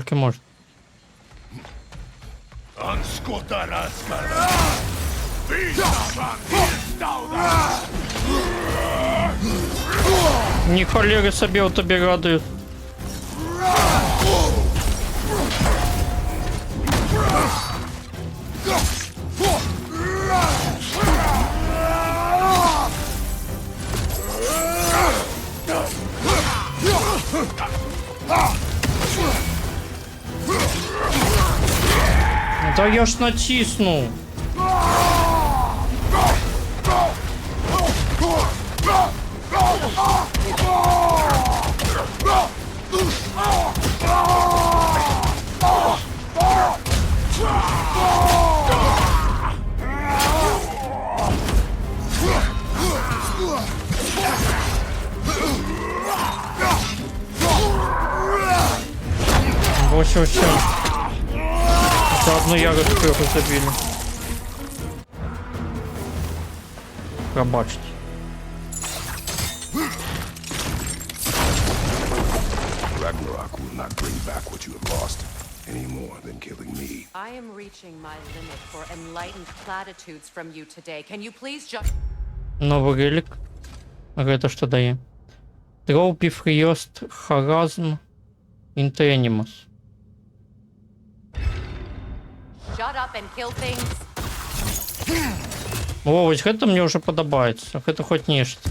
Таки можна. Ні холери собі у тобі радують. Да я ж натиснул. Вообще. За одну ягодку його забили. Пробачте. Ragnarok will not bring back what you have lost any more than killing me. I am reaching my limit for enlightened platitudes from you today. Can you please just... Новый релик. Это что дает? Тропи, фриост, харазм, интенимус. Shut up and kill things? О, ось гэта мне уже подобається. Это хоть нечто.